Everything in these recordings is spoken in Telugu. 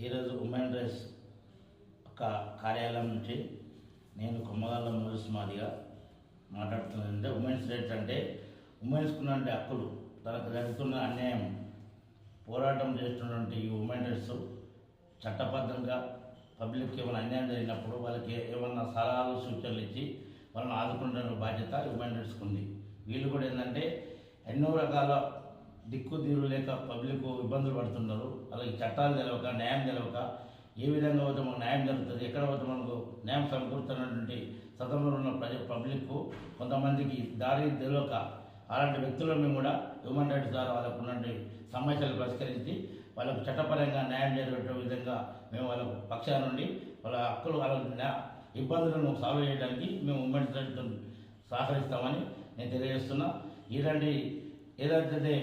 ఈరోజు ఉమెన్ రైట్స్ ఒక కార్యాలయం నుంచి నేను కొమ్మగాళ్ళ మోజస్ మాదిగా మాట్లాడుతున్నానంటే ఉమెన్స్ రైట్స్ అంటే ఉమెన్స్కున్నటువంటి హక్కులు, తనకు జరుగుతున్న అన్యాయం పోరాటం చేస్తున్నటువంటి ఈ ఉమెన్ రైట్స్ చట్టబద్ధంగా పబ్లిక్కి ఏమైనా అన్యాయం జరిగినప్పుడు వాళ్ళకి ఏమన్నా సలహాలు సూచనలు ఇచ్చి వాళ్ళని ఆదుకుంటున్న బాధ్యత ఉమెన్ రైట్స్కి ఉంది. వీళ్ళు కూడా ఏంటంటే ఎన్నో రకాల దిక్కు లేక పబ్లిక్ ఇబ్బందులు పడుతున్నారు. అలాగే చట్టాలు తెలవక, న్యాయం తెలవక, ఏ విధంగా పోతే మనకు న్యాయం జరుగుతుంది, ఎక్కడ పోతే మనకు న్యాయం సమకూరుతున్నటువంటి సతంలో ఉన్న పబ్లిక్ కొంతమందికి దారి తెలియక అలాంటి వ్యక్తులను మేము కూడా హ్యూమన్ రైట్స్ ద్వారా వాళ్ళకు ఉన్నటువంటి సమస్యలు పరిష్కరించి వాళ్ళకు చట్టపరంగా న్యాయం జరిగే విధంగా మేము వాళ్ళ పక్షాల నుండి వాళ్ళ హక్కులు, వాళ్ళ ఇబ్బందులను సాల్వ్ చేయడానికి మేము ఉమెన్ రైట్స్ సహకరిస్తామని నేను తెలియజేస్తున్నా. ఇలాంటి ఏదైతే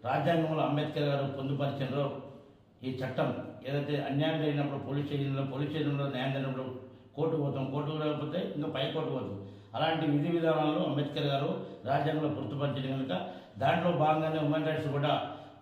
రాజ్యాంగంలో అంబేద్కర్ గారు పొందుపరిచినారో ఈ చట్టం, ఏదైతే అన్యాయం జరిగినప్పుడు పోలీస్ స్టేషన్లో న్యాయం జరిగినప్పుడు కోర్టుకు పోతాం, కోర్టుకు లేకపోతే ఇంకా పై కోర్టుకు పోతాం. అలాంటి విధి విధానాల్లో అంబేద్కర్ గారు రాజ్యాంగంలో పొందుపరిచిన కనుక దాంట్లో భాగంగానే ఉమెన్ రైట్స్ కూడా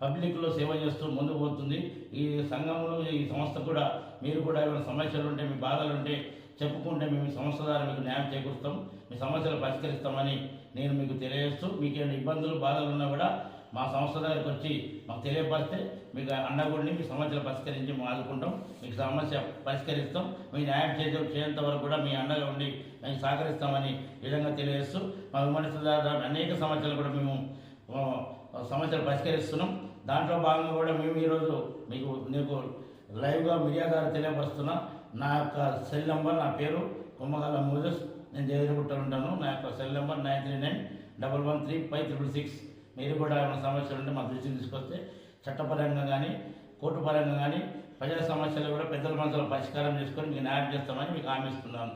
పబ్లిక్లో సేవ చేస్తూ ముందుకు పోతుంది. ఈ సంఘంలో, ఈ సంస్థ కూడా మీరు కూడా ఏమైనా సమస్యలు ఉంటే, మీ బాధలు ఉంటే చెప్పుకుంటే మేము ఈ సంస్థ ద్వారా మీకు న్యాయం చేకూరుస్తాం, మీ సమస్యలు పరిష్కరిస్తామని నేను మీకు తెలియజేస్తూ, మీకు ఏమైనా ఇబ్బందులు, బాధలు ఉన్నా కూడా మా సంస్థ దగ్గరికి వచ్చి మాకు తెలియపరిస్తే మీకు అండగుండి మీ సమస్యలు పరిష్కరించి మేము ఆదుకుంటాం, మీకు సమస్య పరిష్కరిస్తాం, మీ న్యాయం చేసేంత వరకు కూడా మీ అండగా ఉండి మేము సహకరిస్తామని విధంగా తెలియజేస్తూ, మా విమర్శ ద్వారా అనేక సమస్యలు కూడా మేము సమస్యలు పరిష్కరిస్తున్నాం. దాంట్లో భాగంగా కూడా మేము ఈరోజు నీకు లైవ్గా మీడియా ద్వారా తెలియపరుస్తున్నా. నా యొక్క సెల్ నెంబర్, నా పేరు కొమ్మగాళ్ళ మోజస్, నేను జయగుట్టలో ఉంటాను. నా యొక్క సెల్ నెంబర్ 9391135666. మీరు కూడా ఏమైనా సమస్యలు ఉంటే మా దృష్టికి తీసుకొస్తే చట్టపరంగా కానీ, కోర్టు పరంగా కానీ, ప్రజల సమస్యలు కూడా పెద్దల మనసులో పరిష్కారం చేసుకొని మీకు న్యాయం చేస్తామని మీకు హామీ ఇస్తున్నాను.